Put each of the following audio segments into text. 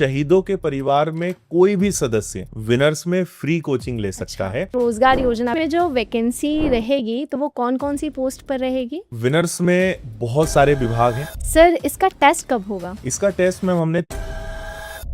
शहीदों के परिवार में कोई भी सदस्य विनर्स में फ्री कोचिंग ले सकता है। रोजगार योजना में जो वैकेंसी रहेगी तो वो कौन कौन सी पोस्ट पर रहेगी? विनर्स में बहुत सारे विभाग हैं। सर इसका टेस्ट कब होगा? इसका टेस्ट मैम हमने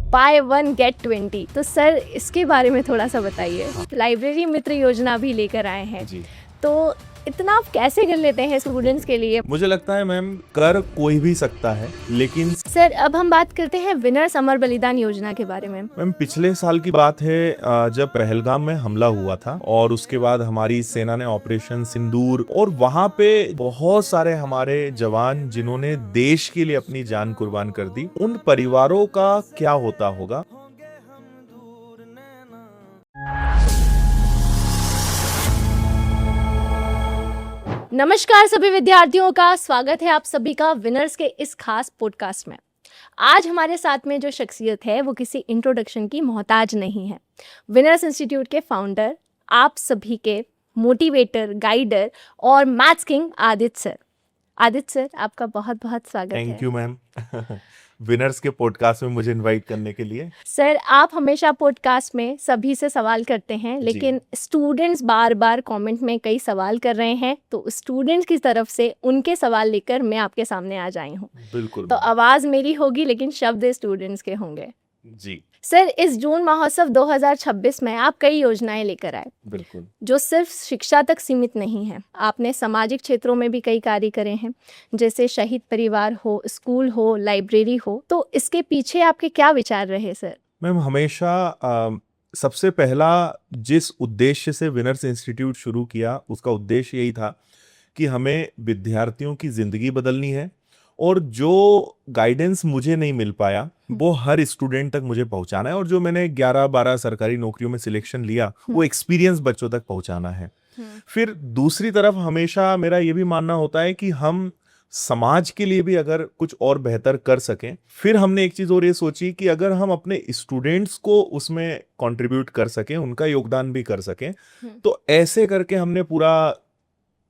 बाय 1 गेट 20, तो सर इसके बारे में थोड़ा सा बताइए। लाइब्रेरी मित्र योजना भी लेकर आए हैं जी। तो इतना आप कैसे कर लेते हैं स्टूडेंट्स के लिए? मुझे लगता है मैम कर कोई भी सकता है, लेकिन सर अब हम बात करते हैं विनर्स अमर बलिदान योजना के बारे में। मैम पिछले साल की बात है जब पहलगाम में हमला हुआ था और उसके बाद हमारी सेना ने ऑपरेशन सिंदूर, और वहां पे बहुत सारे हमारे जवान जिन्होंने देश के लिए अपनी जान कुर्बान कर दी, उन परिवारों का क्या होता होगा। नमस्कार सभी विद्यार्थियों का स्वागत है आप सभी का विनर्स के इस खास पॉडकास्ट में। आज हमारे साथ में जो शख्सियत है वो किसी इंट्रोडक्शन की मोहताज नहीं है। विनर्स इंस्टीट्यूट के फाउंडर, आप सभी के मोटिवेटर, गाइडर और maths king Aditya sir. Aditya sir आपका बहुत बहुत स्वागत है। थैंक यू मैम विनर्स के पॉडकास्ट में मुझे इनवाइट करने के लिए। सर आप हमेशा पॉडकास्ट में सभी से सवाल करते हैं, लेकिन स्टूडेंट्स बार बार कमेंट में कई सवाल कर रहे हैं, तो स्टूडेंट्स की तरफ से उनके सवाल लेकर मैं आपके सामने आज आई हूँ। बिल्कुल। तो आवाज मेरी होगी लेकिन शब्द स्टूडेंट्स के होंगे। जी सर इस जून महोत्सव 2026 में आप कई योजनाएं लेकर आए। बिल्कुल। जो सिर्फ शिक्षा तक सीमित नहीं है, आपने सामाजिक क्षेत्रों में भी कई कार्य करे हैं, जैसे शहीद परिवार हो, स्कूल हो, लाइब्रेरी हो। तो इसके पीछे आपके क्या विचार रहे सर? मैम हमेशा सबसे पहला जिस उद्देश्य से विनर्स इंस्टीट्यूट शुरू किया, उसका उद्देश्य यही था कि हमें विद्यार्थियों की जिंदगी बदलनी है, और जो गाइडेंस मुझे नहीं मिल पाया वो हर स्टूडेंट तक मुझे पहुंचाना है, और जो मैंने 11-12 सरकारी नौकरियों में सिलेक्शन लिया वो एक्सपीरियंस बच्चों तक पहुंचाना है। फिर दूसरी तरफ हमेशा मेरा ये भी मानना होता है कि हम समाज के लिए भी अगर कुछ और बेहतर कर सकें। फिर हमने एक चीज और ये सोची कि अगर हम अपने स्टूडेंट्स को उसमें कंट्रीब्यूट कर सकें, उनका योगदान भी कर सकें, तो ऐसे करके हमने पूरा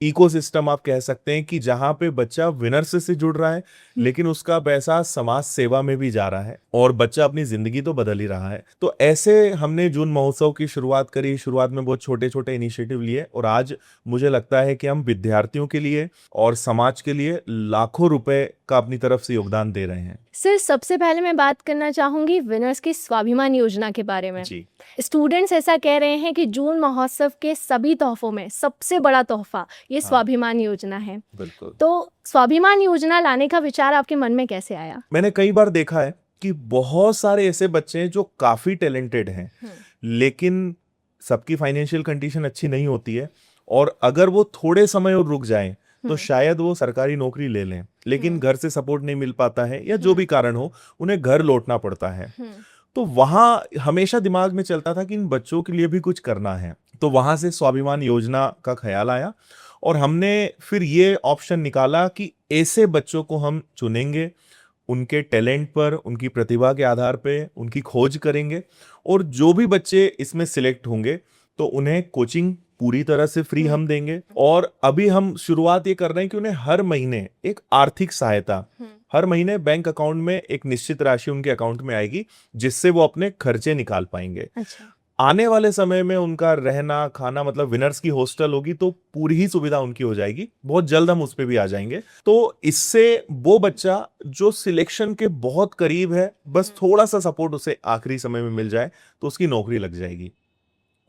इकोसिस्टम आप कह सकते हैं कि जहां पे बच्चा विनर्स से जुड़ रहा है लेकिन उसका पैसा समाज सेवा में भी जा रहा है और बच्चा अपनी जिंदगी तो बदल ही रहा है। तो ऐसे हमने जून महोत्सव की शुरुआत करी। शुरुआत में बहुत छोटे छोटे इनिशिएटिव लिए, और आज मुझे लगता है कि हम विद्यार्थियों के लिए और समाज के लिए लाखों रुपए का अपनी तरफ से योगदान दे रहे हैं। सर सबसे पहले मैं बात करना चाहूंगी विनर्स की स्वाभिमान योजना के बारे में। जी। स्टूडेंट्स ऐसा कह रहे हैं कि जून महोत्सव के सभी तोहफों में सबसे बड़ा तोहफा ये स्वाभिमान योजना है। बिल्कुल। तो स्वाभिमान योजना लाने का विचार आपके मन में कैसे आया? मैंने कई बार देखा है कि बहुत सारे ऐसे बच्चे हैं जो काफी टैलेंटेड हैं, लेकिन सबकी फाइनेंशियल कंडीशन अच्छी नहीं होती है, और अगर वो थोड़े समय और रुक जाएं तो शायद वो सरकारी नौकरी ले लें, लेकिन घर से सपोर्ट नहीं मिल पाता है या जो भी कारण हो उन्हें घर लौटना पड़ता है। तो वहां हमेशा दिमाग में चलता था कि इन बच्चों के लिए भी कुछ करना है, तो वहां से स्वाभिमान योजना का ख्याल आया, और हमने फिर ये ऑप्शन निकाला कि ऐसे बच्चों को हम चुनेंगे, उनके टैलेंट पर, उनकी प्रतिभा के आधार पे उनकी खोज करेंगे, और जो भी बच्चे इसमें सिलेक्ट होंगे तो उन्हें कोचिंग पूरी तरह से फ्री हम देंगे। और अभी हम शुरुआत ये कर रहे हैं कि उन्हें हर महीने एक आर्थिक सहायता, हर महीने बैंक अकाउंट में एक निश्चित राशि उनके अकाउंट में आएगी, जिससे वो अपने खर्चे निकाल पाएंगे। अच्छा। आने वाले समय में उनका रहना खाना, मतलब विनर्स की हॉस्टल होगी तो पूरी ही सुविधा उनकी हो जाएगी। बहुत जल्द हम उस पे भी आ जाएंगे। तो इससे वो बच्चा जो सिलेक्शन के बहुत करीब है, बस थोड़ा सा सपोर्ट उसे आखिरी समय में मिल जाए तो उसकी नौकरी लग जाएगी।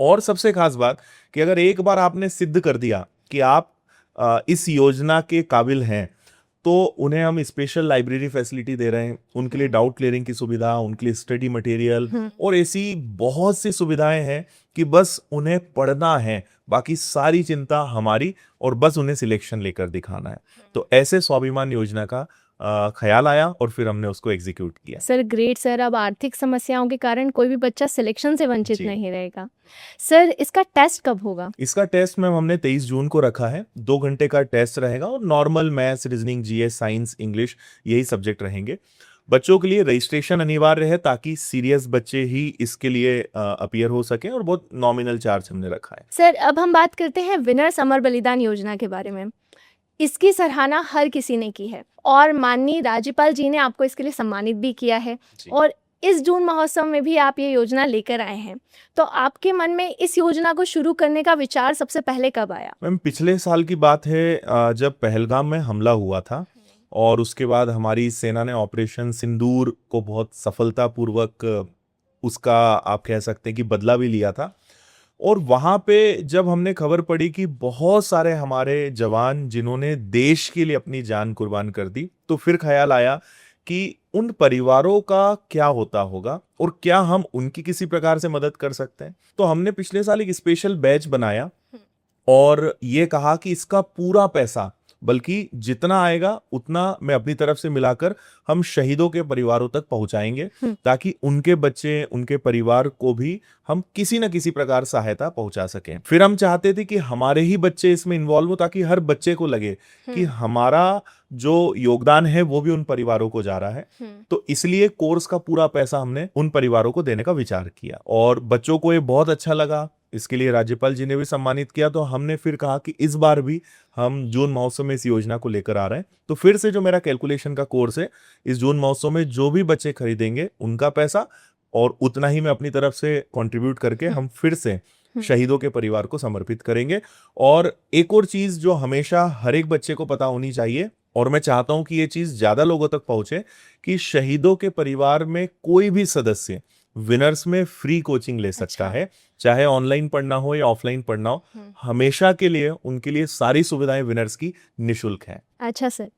और सबसे खास बात कि अगर एक बार आपने सिद्ध कर दिया कि आप इस योजना के काबिल हैं, तो उन्हें हम स्पेशल लाइब्रेरी फैसिलिटी दे रहे हैं, उनके लिए डाउट क्लियरिंग की सुविधा, उनके लिए स्टडी मटेरियल, और ऐसी बहुत सी सुविधाएं हैं कि बस उन्हें पढ़ना है, बाकी सारी चिंता हमारी, और बस उन्हें सिलेक्शन लेकर दिखाना है। तो ऐसे स्वाभिमान योजना का ख्याल आया और फिर हमने उसको एग्जीक्यूट किया। सर ग्रेट सर, अब आर्थिक समस्याओं के कारण कोई भी बच्चा सिलेक्शन से वंचित नहीं रहेगा। सर इसका टेस्ट कब होगा? इसका टेस्ट मैम हमने 23 जून को रखा है। 2 घंटे का टेस्ट रहेगा, और normal maths, reasoning, GS, science, English यही सब्जेक्ट रहेंगे। बच्चों के लिए रजिस्ट्रेशन अनिवार्य है ताकि सीरियस बच्चे ही इसके लिए अपीयर हो सके, और बहुत नॉमिनल चार्ज हमने रखा है। सर अब हम बात करते हैं विनर्स अमर बलिदान योजना के बारे में। इसकी सराहना हर किसी ने की है, और माननीय राज्यपाल जी ने आपको इसके लिए सम्मानित भी किया है, और इस जून महोत्सव में भी आप ये योजना लेकर आए हैं, तो आपके मन में इस योजना को शुरू करने का विचार सबसे पहले कब आया? मैम पिछले साल की बात है, जब पहलगाम में हमला हुआ था और उसके बाद हमारी सेना ने ऑपरेशन सिंदूर को बहुत सफलतापूर्वक उसका आप कह सकते हैं कि बदला भी लिया था। और वहाँ पे जब हमने खबर पड़ी कि बहुत सारे हमारे जवान जिन्होंने देश के लिए अपनी जान कुर्बान कर दी, तो फिर ख्याल आया कि उन परिवारों का क्या होता होगा और क्या हम उनकी किसी प्रकार से मदद कर सकते हैं। तो हमने पिछले साल एक स्पेशल बैच बनाया और ये कहा कि इसका पूरा पैसा, बल्कि जितना आएगा उतना मैं अपनी तरफ से मिलाकर हम शहीदों के परिवारों तक पहुंचाएंगे, ताकि उनके बच्चे, उनके परिवार को भी हम किसी न किसी प्रकार सहायता पहुंचा सकें। फिर हम चाहते थे कि हमारे ही बच्चे इसमें इन्वॉल्व हो, ताकि हर बच्चे को लगे कि हमारा जो योगदान है वो भी उन परिवारों को जा रहा है। तो इसलिए कोर्स का पूरा पैसा हमने उन परिवारों को देने का विचार किया और बच्चों को ये बहुत अच्छा लगा। इसके लिए राज्यपाल जी ने भी सम्मानित किया। तो हमने फिर कहा कि इस बार भी हम जून महोत्सव में इस योजना को लेकर आ रहे हैं। तो फिर से जो मेरा कैलकुलेशन का कोर्स है, इस जून महोत्सव में जो भी बच्चे खरीदेंगे उनका पैसा और उतना ही मैं अपनी तरफ से कंट्रीब्यूट करके हम फिर से शहीदों के परिवार को समर्पित करेंगे। और एक और चीज जो हमेशा हर एक बच्चे को पता होनी चाहिए, और मैं चाहता हूं कि ये चीज ज्यादा लोगों तक पहुंचे, कि शहीदों के परिवार में कोई भी सदस्य विनर्स में फ्री कोचिंग ले सकता है, चाहे ऑनलाइन पढ़ना हो या ऑफलाइन पढ़ना हो। हमेशा के लिए उनके लिए सारी सुविधाएं विनर्स की निशुल्क हैं। अच्छा सर,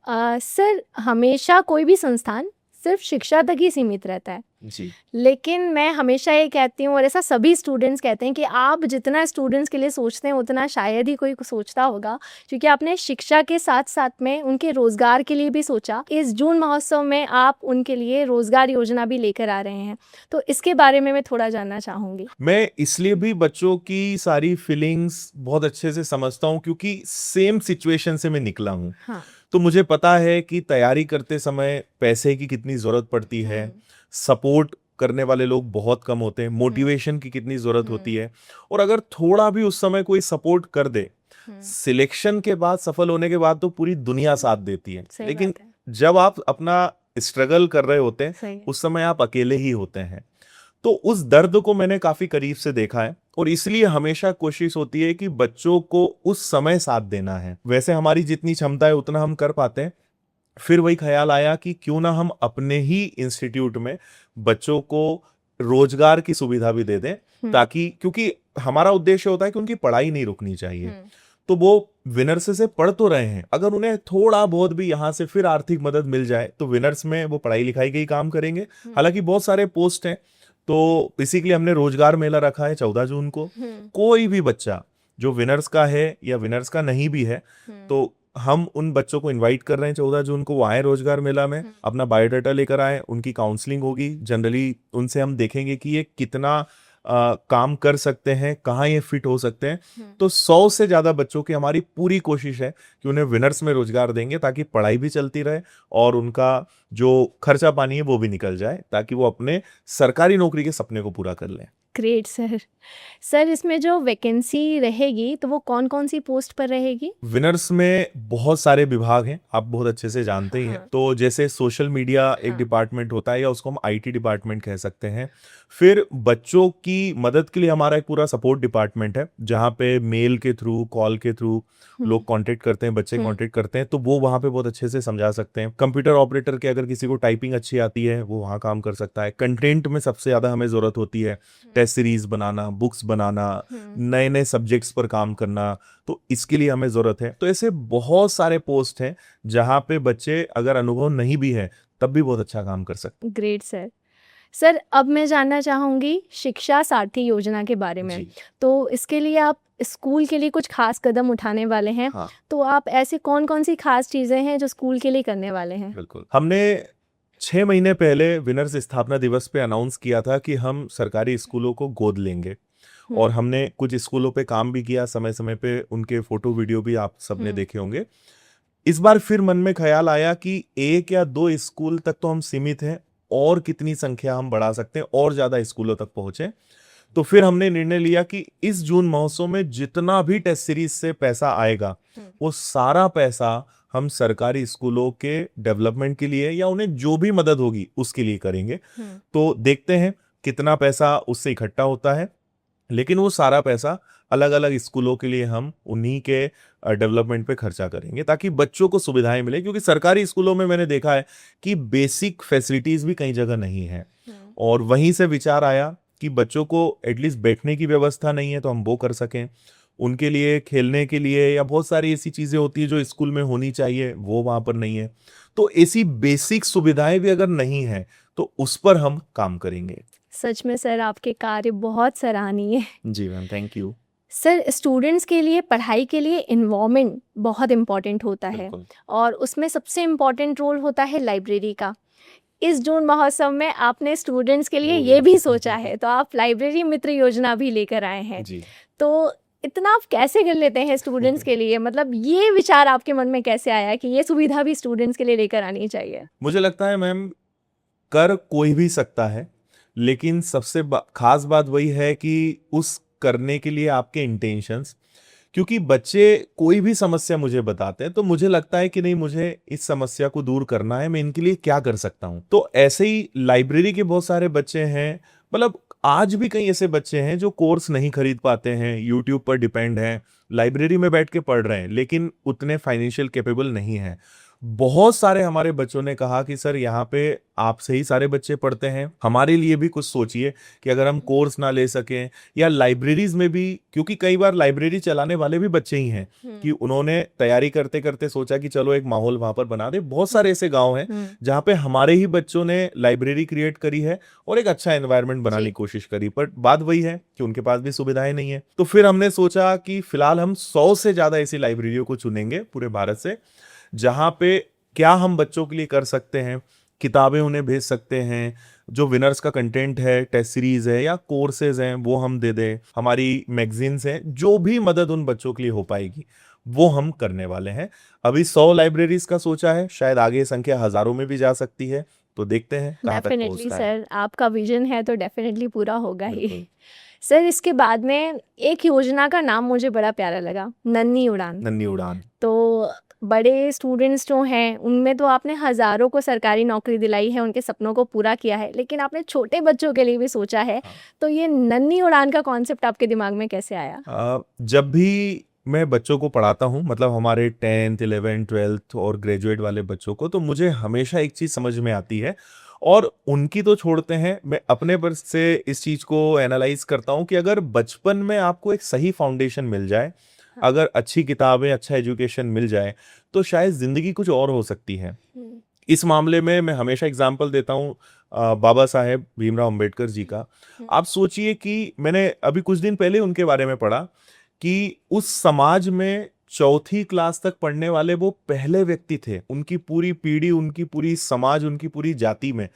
सर हमेशा कोई भी संस्थान सिर्फ शिक्षा तक ही सीमित रहता है, जी, लेकिन मैं हमेशा ये कहती हूँ और ऐसा सभी स्टूडेंट्स कहते हैं कि आप जितना स्टूडेंट्स के लिए सोचते हैं उतना शायद ही कोई सोचता होगा, क्योंकि आपने शिक्षा के साथ साथ में उनके रोजगार के लिए भी सोचा। इस जून महोत्सव में आप उनके लिए रोजगार योजना भी लेकर आ रहे हैं, तो इसके बारे में मैं थोड़ा जानना चाहूंगी। मैं इसलिए भी बच्चों की सारी फीलिंग्स बहुत अच्छे से समझता हूँ क्योंकि सेम सिचुएशन से मैं निकला हूँ। हाँ, तो मुझे पता है कि तैयारी करते समय पैसे की कितनी जरूरत पड़ती है, सपोर्ट करने वाले लोग बहुत कम होते हैं, मोटिवेशन की कितनी जरूरत होती है। और अगर थोड़ा भी उस समय कोई सपोर्ट कर दे, सिलेक्शन के बाद, सफल होने के बाद तो पूरी दुनिया साथ देती है, सही लेकिन बात है। जब आप अपना स्ट्रगल कर रहे होते हैं सही है। उस समय आप अकेले ही होते हैं। तो उस दर्द को मैंने काफी करीब से देखा है और इसलिए हमेशा कोशिश होती है कि बच्चों को उस समय साथ देना है। वैसे हमारी जितनी क्षमता है उतना हम कर पाते हैं। फिर वही ख्याल आया कि क्यों ना हम अपने ही इंस्टीट्यूट में बच्चों को रोजगार की सुविधा भी दे दें, ताकि, क्योंकि हमारा उद्देश्य होता है कि उनकी पढ़ाई नहीं रुकनी चाहिए। तो वो विनर्स से पढ़ तो रहे हैं, अगर उन्हें थोड़ा बहुत भी यहाँ से फिर आर्थिक मदद मिल जाए तो विनर्स में वो पढ़ाई लिखाई के ही काम करेंगे। हालांकि बहुत सारे पोस्ट हैं, तो इसी के लिए हमने रोजगार मेला रखा है 14 जून को। कोई भी बच्चा जो विनर्स का है या विनर्स का नहीं भी है, तो हम उन बच्चों को इनवाइट कर रहे हैं 14 जून को वो आए रोजगार मेला में, अपना बायोडाटा लेकर आए, उनकी काउंसलिंग होगी। जनरली उनसे हम देखेंगे कि ये कितना काम कर सकते हैं, कहाँ ये फिट हो सकते हैं। तो 100 से ज्यादा बच्चों की हमारी पूरी कोशिश है कि उन्हें विनर्स में रोजगार देंगे, ताकि पढ़ाई भी चलती रहे और उनका जो खर्चा पानी है वो भी निकल जाए, ताकि वो अपने सरकारी नौकरी के सपने को पूरा कर लें। Great sir. सर इसमें जो वैकेंसी रहेगी तो वो कौन कौन सी पोस्ट पर रहेगी? विनर्स में बहुत सारे विभाग हैं, आप बहुत अच्छे से जानते ही हैं। तो जैसे सोशल मीडिया एक डिपार्टमेंट होता है, या उसको हम आईटी डिपार्टमेंट कह सकते हैं। फिर बच्चों की मदद के लिए हमारा एक पूरा सपोर्ट डिपार्टमेंट है, जहाँ पे मेल के थ्रू, कॉल के थ्रू लोग कांटेक्ट करते हैं, बच्चे कांटेक्ट करते हैं, तो वो वहाँ पे बहुत अच्छे से समझा सकते हैं। कंप्यूटर ऑपरेटर के अगर किसी को टाइपिंग अच्छी आती है वो वहाँ काम कर सकता है। कंटेंट में सबसे ज्यादा हमें जरूरत होती है, टेस्ट सीरीज बनाना, बुक्स बनाना, नए नए सब्जेक्ट्स पर काम करना, तो इसके लिए हमें जरूरत है। तो ऐसे बहुत सारे पोस्ट हैं जहाँ पे बच्चे अगर अनुभव नहीं भी है तब भी बहुत अच्छा काम कर सकते हैं। Great sir. सर अब मैं जानना चाहूँगी शिक्षा सारथी योजना के बारे में। जी। तो इसके लिए आप स्कूल के लिए कुछ खास कदम उठाने वाले हैं। हाँ, तो आप ऐसी कौन कौन सी खास चीज़ें हैं जो स्कूल के लिए करने वाले हैं? बिल्कुल। हमने 6 महीने पहले विनर्स स्थापना दिवस पे अनाउंस किया था कि हम सरकारी स्कूलों को गोद लेंगे, और हमने कुछ स्कूलों पे काम भी किया, समय समय पे उनके फोटो वीडियो भी आप सबने देखे होंगे। इस बार फिर मन में ख्याल आया कि 1 या 2 स्कूल तक तो हम सीमित हैं, और कितनी संख्या हम बढ़ा सकते हैं और ज्यादा स्कूलों तक पहुंचे। तो फिर हमने निर्णय लिया कि इस जून महोत्सव में जितना भी टेस्ट सीरीज से पैसा आएगा वो सारा पैसा हम सरकारी स्कूलों के डेवलपमेंट के लिए या उन्हें जो भी मदद होगी उसके लिए करेंगे। तो देखते हैं कितना पैसा उससे इकट्ठा होता है, लेकिन वो सारा पैसा अलग अलग स्कूलों के लिए हम उन्हीं के डेवलपमेंट पे खर्चा करेंगे ताकि बच्चों को सुविधाएं मिले, क्योंकि सरकारी स्कूलों में मैंने देखा है कि बेसिक फैसिलिटीज भी कई जगह नहीं है। और वहीं से विचार आया कि बच्चों को एटलीस्ट बैठने की व्यवस्था नहीं है तो हम वो कर सकें, उनके लिए खेलने के लिए या बहुत सारी ऐसी चीजें होती है जो स्कूल में होनी चाहिए वो वहां पर नहीं है। तो ऐसी बेसिक सुविधाएं भी अगर नहीं है तो उस पर हम काम करेंगे। सच में सर आपके कार्य बहुत सराहनीय है। जी ma'am, thank you. Sir students के लिए पढ़ाई के लिए इन्वायरमेंट बहुत इम्पॉर्टेंट होता है बिल्कुल। और उसमें सबसे इम्पॉर्टेंट रोल होता है लाइब्रेरी का। इस जून महोत्सव में आपने स्टूडेंट्स के लिए ये भी सोचा है, तो आप लाइब्रेरी मित्र योजना भी लेकर आए हैं। जी। तो इतना आप कैसे कर लेते हैं स्टूडेंट्स के लिए, मतलब ये विचार आपके मन में कैसे आया कि ये सुविधा भी स्टूडेंट्स के लिए लेकर आनी चाहिए? मुझे लगता है मैम कर कोई भी सकता है, लेकिन सबसे खास बात वही है कि उस करने के लिए आपके इंटेंशंस, क्योंकि बच्चे कोई भी समस्या मुझे बताते हैं तो मुझे लगता है कि नहीं, मुझे इस समस्या को दूर करना है, मैं इनके लिए क्या कर सकता हूं। तो ऐसे ही लाइब्रेरी के बहुत सारे बच्चे हैं, मतलब आज भी कई ऐसे बच्चे हैं जो कोर्स नहीं खरीद पाते हैं, यूट्यूब पर डिपेंड हैं, लाइब्रेरी में बैठ के पढ़ रहे हैं लेकिन उतने फाइनेंशियल कैपेबल नहीं है। बहुत सारे हमारे बच्चों ने कहा कि सर यहाँ पे आपसे ही सारे बच्चे पढ़ते हैं, हमारे लिए भी कुछ सोचिए कि अगर हम कोर्स ना ले सकें या लाइब्रेरीज में भी, क्योंकि कई बार लाइब्रेरी चलाने वाले भी बच्चे ही हैं कि उन्होंने तैयारी करते करते सोचा कि चलो एक माहौल वहां पर बना दे। बहुत सारे ऐसे गांव हैं जहां पे हमारे ही बच्चों ने लाइब्रेरी क्रिएट करी है और एक अच्छा एनवायरनमेंट बनाने की कोशिश करी, पर बात वही है कि उनके पास भी सुविधाएं नहीं है। तो फिर हमने सोचा कि फिलहाल हम 100 से ज्यादा ऐसी लाइब्रेरियों को चुनेंगे पूरे भारत से, जहां पे क्या हम बच्चों के लिए कर सकते हैं, किताबें उन्हें भेज सकते हैं, जो विनर्स का कंटेंट है, टेस्ट सीरीज है या कोर्सेज हैं वो हम दे दें, हमारी मैगजीन्स हैं, जो भी मदद उन बच्चों के लिए हो पाएगी वो हम करने वाले हैं। अभी 100 लाइब्रेरीज का सोचा है, शायद आगे संख्या हजारों में भी जा सकती है, तो देखते हैं कहाँ तक डेफिनेटली पहुंचता है। सर, आपका विजन है तो डेफिनेटली पूरा होगा ही। बिल्कुल। सर इसके बाद में एक योजना का नाम मुझे बड़ा प्यारा लगा, नन्ही उड़ान। नन्ही उड़ान। तो बड़े स्टूडेंट्स जो हैं उनमें तो आपने हज़ारों को सरकारी नौकरी दिलाई है, उनके सपनों को पूरा किया है, लेकिन आपने छोटे बच्चों के लिए भी सोचा है। तो ये नन्ही उड़ान का कॉन्सेप्ट आपके दिमाग में कैसे आया? जब भी मैं बच्चों को पढ़ाता हूँ, मतलब हमारे 10th 11th 12th और ग्रेजुएट वाले बच्चों को, तो मुझे हमेशा एक चीज समझ में आती है, और उनकी तो छोड़ते हैं, मैं अपने पर से इस चीज को एनालाइज करता हूँ कि अगर बचपन में आपको एक सही फाउंडेशन मिल जाए, अगर अच्छी किताबें, अच्छा एजुकेशन मिल जाए, तो शायद जिंदगी कुछ और हो सकती है। इस मामले में मैं हमेशा एग्जाम्पल देता हूँ बाबा साहेब भीमराव अंबेडकर जी का। आप सोचिए कि मैंने अभी कुछ दिन पहले उनके बारे में पढ़ा कि उस समाज में 4th क्लास तक पढ़ने वाले वो पहले व्यक्ति थे, उनकी पूरी पीढ़ी, उनकी पूरी समाज, उनकी पूरी जाति में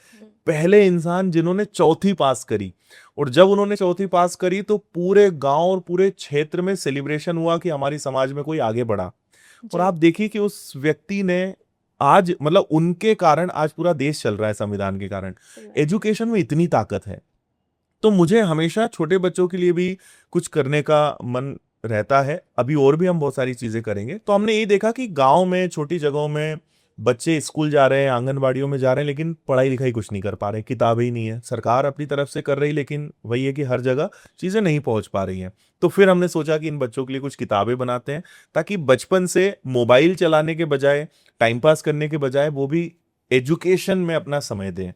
पहले इंसान जिन्होंने 4th पास करी। और जब उन्होंने 4th पास करी तो पूरे गांव और पूरे क्षेत्र में सेलिब्रेशन हुआ कि हमारी समाज में कोई आगे बढ़ा। और आप देखिए कि उस व्यक्ति ने आज, मतलब उनके कारण आज पूरा देश चल रहा है, संविधान के कारण। एजुकेशन में इतनी ताकत है। तो मुझे हमेशा छोटे बच्चों के लिए भी कुछ करने का मन रहता है। अभी और भी हम बहुत सारी चीजें करेंगे। तो हमने ये देखा कि गांव में, छोटी जगहों में बच्चे स्कूल जा रहे हैं, आंगनबाड़ियों में जा रहे हैं, लेकिन पढ़ाई लिखाई कुछ नहीं कर पा रहे, किताबें ही नहीं है। सरकार अपनी तरफ से कर रही, लेकिन वही है कि हर जगह चीजें नहीं पहुंच पा रही हैं। तो फिर हमने सोचा कि इन बच्चों के लिए कुछ किताबें बनाते हैं, ताकि बचपन से मोबाइल चलाने के बजाय, टाइम पास करने के बजाय, वो भी एजुकेशन में अपना समय दें।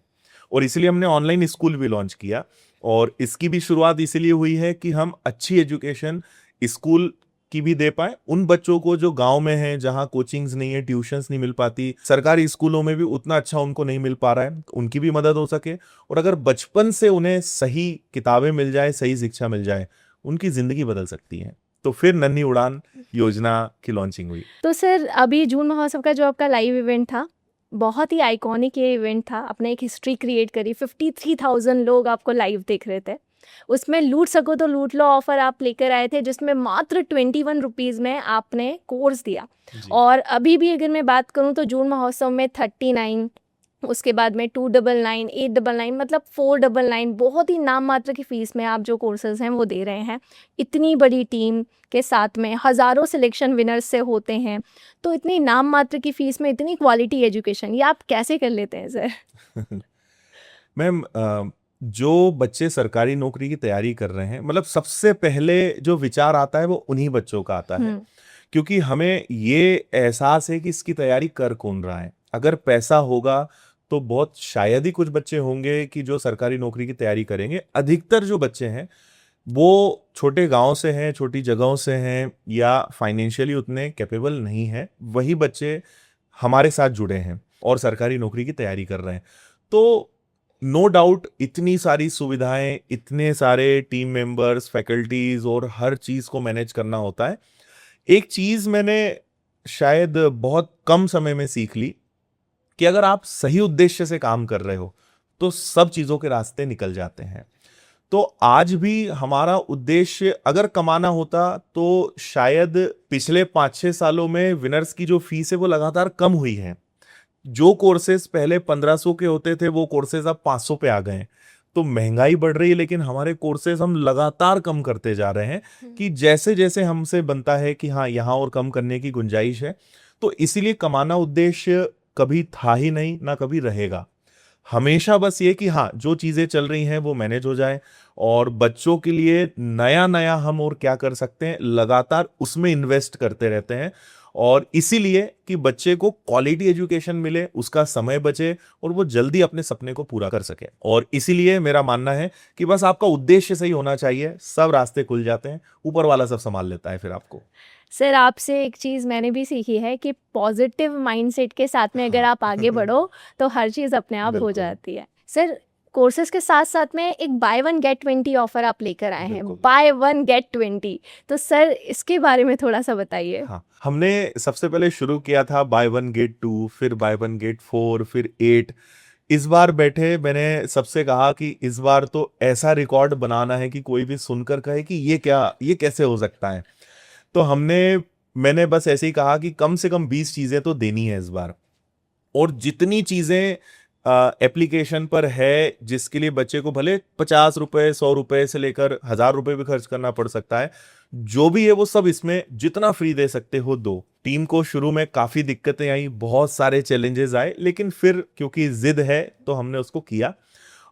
और इसलिए हमने ऑनलाइन स्कूल भी लॉन्च किया, और इसकी भी शुरुआत इसलिए हुई है कि हम अच्छी एजुकेशन स्कूल की भी दे पाए उन बच्चों को जो गांव में हैं, जहां कोचिंग्स नहीं है, ट्यूशंस नहीं मिल पाती, सरकारी स्कूलों में भी उतना अच्छा उनको नहीं मिल पा रहा है, उनकी भी मदद हो सके। और अगर बचपन से उन्हें सही किताबें मिल जाए, सही शिक्षा मिल जाए, उनकी जिंदगी बदल सकती है। तो फिर नन्ही उड़ान योजना की लॉन्चिंग हुई। तो सर अभी जून महोत्सव का जो आपका लाइव इवेंट था, बहुत ही आइकॉनिक ये इवेंट था, आपने एक हिस्ट्री क्रिएट करी, 53,000 लोग आपको लाइव देख रहे थे। उसमें लूट सको तो लूट लो ऑफर आप लेकर आए थे, जिसमें मात्र 21 रुपीज़ में आपने कोर्स दिया। और अभी भी अगर मैं बात करूं तो जून महोत्सव में 39, उसके बाद में 299, 899, मतलब 499, बहुत ही नाम मात्र की फ़ीस में आप जो कोर्सेज़ हैं वो दे रहे हैं। इतनी बड़ी टीम के साथ में हज़ारों सिलेक्शन विनर्स से होते हैं, तो इतनी नाम मात्र की फ़ीस में इतनी क्वालिटी एजुकेशन, ये आप कैसे कर लेते हैं सर? मैम, जो बच्चे सरकारी नौकरी की तैयारी कर रहे हैं, मतलब सबसे पहले जो विचार आता है वो उन्हीं बच्चों का आता है, हुँ, क्योंकि हमें ये एहसास है कि इसकी तैयारी कर कौन रहा है। अगर पैसा होगा तो बहुत शायद ही कुछ बच्चे होंगे कि जो सरकारी नौकरी की तैयारी करेंगे। अधिकतर जो बच्चे हैं वो छोटे गांव से हैं, छोटी जगहों से हैं, या फाइनेंशियली उतने कैपेबल नहीं हैं। वही बच्चे हमारे साथ जुड़े हैं और सरकारी नौकरी की तैयारी कर रहे हैं। तो नो डाउट इतनी सारी सुविधाएं, इतने सारे टीम मेंबर्स, फैकल्टीज और हर चीज को मैनेज करना होता है। एक चीज मैंने शायद बहुत कम समय में सीख ली कि अगर आप सही उद्देश्य से काम कर रहे हो तो सब चीजों के रास्ते निकल जाते हैं। तो आज भी हमारा उद्देश्य अगर कमाना होता तो शायद पिछले 5-6 सालों में विनर्स की जो फीस है वो लगातार कम हुई है। जो कोर्सेज पहले 1500 के होते थे वो कोर्सेज अब 500 पे आ गए हैं। तो महंगाई बढ़ रही है, लेकिन हमारे कोर्सेज हम लगातार कम करते जा रहे हैं कि जैसे जैसे हमसे बनता है कि हाँ यहाँ और कम करने की गुंजाइश है। तो इसीलिए कमाना उद्देश्य कभी था ही नहीं, ना कभी रहेगा। हमेशा बस ये कि हाँ जो चीजें चल रही हैं वो मैनेज हो जाए, और बच्चों के लिए नया नया हम और क्या कर सकते हैं लगातार उसमें इन्वेस्ट करते रहते हैं। और इसीलिए कि बच्चे को क्वालिटी एजुकेशन मिले, उसका समय बचे और वो जल्दी अपने सपने को पूरा कर सके। और इसीलिए मेरा मानना है कि बस आपका उद्देश्य सही होना चाहिए, सब रास्ते खुल जाते हैं, ऊपर वाला सब संभाल लेता है फिर आपको। सर आपसे एक चीज़ मैंने भी सीखी है कि पॉजिटिव माइंडसेट के साथ में अगर हाँ। आप आगे बढ़ो तो हर चीज़ अपने आप हो बिल्कुल। जाती है। सर कोर्सेज के साथ साथ में एक बाय वन गेट 20 ऑफर आप लेकर आए हैं, बिल्कुल। बाय वन गेट 20, तो सर इसके बारे में थोड़ा सा बताइए। हाँ, हमने सबसे पहले शुरू किया था बाय वन गेट टू, फिर बाय वन गेट फोर, फिर 8। इस बार बैठे मैंने सबसे कहा कि इस बार तो ऐसा रिकॉर्ड बनाना है कि कोई भी सुनकर कहे कि ये क्या, ये कैसे हो सकता है। तो मैंने बस ऐसे ही कहा कि कम से कम 20 चीजें तो देनी है इस बार। और जितनी चीजें एप्लीकेशन पर है जिसके लिए बच्चे को भले 50 रुपए, 100 रुपए से लेकर 1000 रुपए भी खर्च करना पड़ सकता है, जो भी है वो सब इसमें जितना फ्री दे सकते हो दो। टीम को शुरू में काफी दिक्कतें आई, बहुत सारे चैलेंजेस आए, लेकिन फिर क्योंकि जिद है तो हमने उसको किया।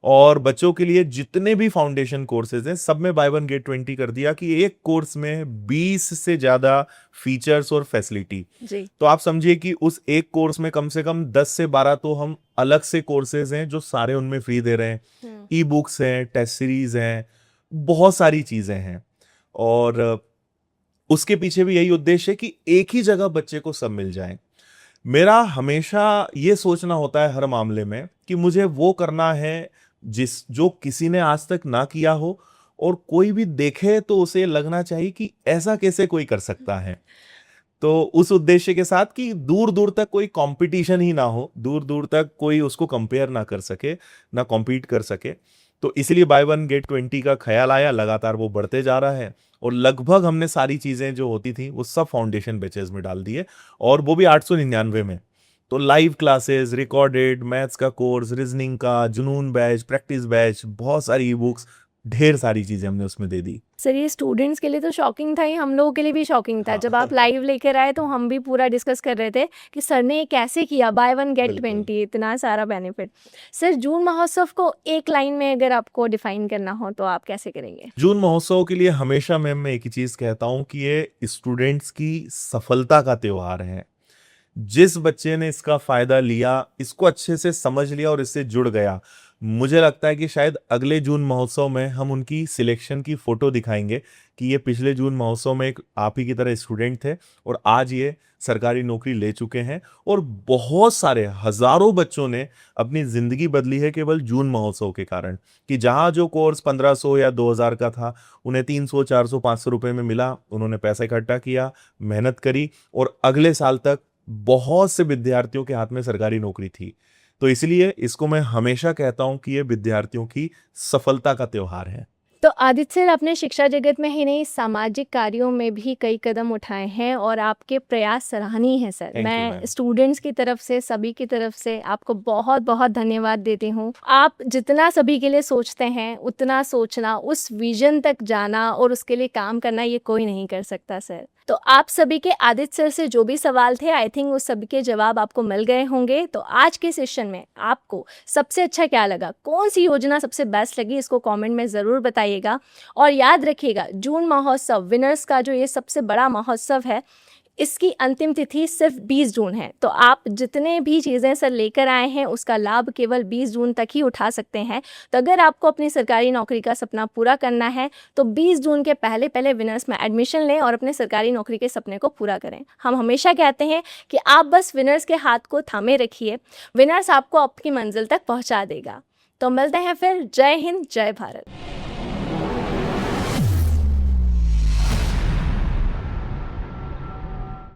और बच्चों के लिए जितने भी फाउंडेशन कोर्सेज हैं सब में बाय वन गेट 20 कर दिया कि एक कोर्स में 20 से ज्यादा फीचर्स और फैसिलिटी। जी। तो आप समझिए कि उस एक कोर्स में कम से कम 10 से 12 तो हम अलग से कोर्सेज हैं जो सारे उनमें फ्री दे रहे हैं। ई बुक्स हैं, टेस्ट सीरीज हैं, बहुत सारी चीजें हैं। और उसके पीछे भी यही उद्देश्य है कि एक ही जगह बच्चे को सब मिल जाए। मेरा हमेशा ये सोचना होता है हर मामले में कि मुझे वो करना है जो किसी ने आज तक ना किया हो, और कोई भी देखे तो उसे लगना चाहिए कि ऐसा कैसे कोई कर सकता है। तो उस उद्देश्य के साथ कि दूर दूर तक कोई कंपटीशन ही ना हो, दूर दूर तक कोई उसको कंपेयर ना कर सके, ना कॉम्पीट कर सके। तो इसलिए बाय वन गेट 20 का ख्याल आया, लगातार वो बढ़ते जा रहा है। और लगभग हमने सारी चीजें जो होती थी वो सब फाउंडेशन बैचेस में डाल दिए, और वो भी 899 में। तो लाइव क्लासेस, रिकॉर्डेड मैथ्स का कोर्स, रीजनिंग का, जुनून बैच, प्रैक्टिस बैच, बहुत सारी ई बुक्स, ढेर सारी चीजें हमने उसमें दे दी। सर ये स्टूडेंट्स के लिए तो शॉकिंग था ही, हम लोगों के लिए भी शॉकिंग था। हाँ। जब आप लाइव लेकर आए तो हम भी पूरा डिस्कस कर रहे थे कि सर ने ये कैसे किया, बाय वन गेट बिल्कुल। 20, इतना सारा बेनिफिट। सर जून महोत्सव को एक लाइन में अगर आपको डिफाइन करना हो तो आप कैसे करेंगे? जून महोत्सव के लिए हमेशा मैं एक ही चीज कहता हूं कि ये स्टूडेंट्स की सफलता का त्योहार है। जिस बच्चे ने इसका फायदा लिया, इसको अच्छे से समझ लिया और इससे जुड़ गया, मुझे लगता है कि शायद अगले जून महोत्सव में हम उनकी सिलेक्शन की फोटो दिखाएंगे कि ये पिछले जून महोत्सव में एक आप ही की तरह स्टूडेंट थे और आज ये सरकारी नौकरी ले चुके हैं। और बहुत सारे हजारों बच्चों ने अपनी जिंदगी बदली है केवल जून महोत्सव के कारण, कि जहां जो कोर्स 1500 या 2000 का था उन्हें 300, 400, 500 रुपए में मिला। उन्होंने पैसा इकट्ठा किया, मेहनत करी, और अगले साल तक बहुत से विद्यार्थियों के हाथ में सरकारी नौकरी थी। तो इसलिए इसको मैं हमेशा कहता हूं कि ये विद्यार्थियों की सफलता का त्योहार है। तो आदित्य सर, आपने शिक्षा जगत में ही नहीं, सामाजिक कार्यों में भी कई कदम उठाए हैं और आपके प्रयास सराहनीय हैं सर। थैंक यू मैं मैम। स्टूडेंट्स की तरफ से, सभी की तरफ से आपको बहुत बहुत धन्यवाद देती हूँ। आप जितना सभी के लिए सोचते हैं, उतना सोचना, उस विजन तक जाना और उसके लिए काम करना, ये कोई नहीं कर सकता सर। तो आप सभी के आदित्य सर से जो भी सवाल थे, आई थिंक उस सभी के जवाब आपको मिल गए होंगे। तो आज के सेशन में आपको सबसे अच्छा क्या लगा, कौन सी योजना सबसे बेस्ट लगी, इसको कमेंट में ज़रूर बताइएगा। और याद रखिएगा, जून महोत्सव विनर्स का जो ये सबसे बड़ा महोत्सव है, इसकी अंतिम तिथि सिर्फ 20 जून है। तो आप जितने भी चीज़ें सर लेकर आए हैं, उसका लाभ केवल 20 जून तक ही उठा सकते हैं। तो अगर आपको अपनी सरकारी नौकरी का सपना पूरा करना है, तो 20 जून के पहले पहले विनर्स में एडमिशन लें और अपने सरकारी नौकरी के सपने को पूरा करें। हम हमेशा कहते हैं कि आप बस विनर्स के हाथ को थामे रखिए, विनर्स आपको आपकी मंजिल तक पहुँचा देगा। तो मिलते हैं फिर। जय हिंद, जय भारत।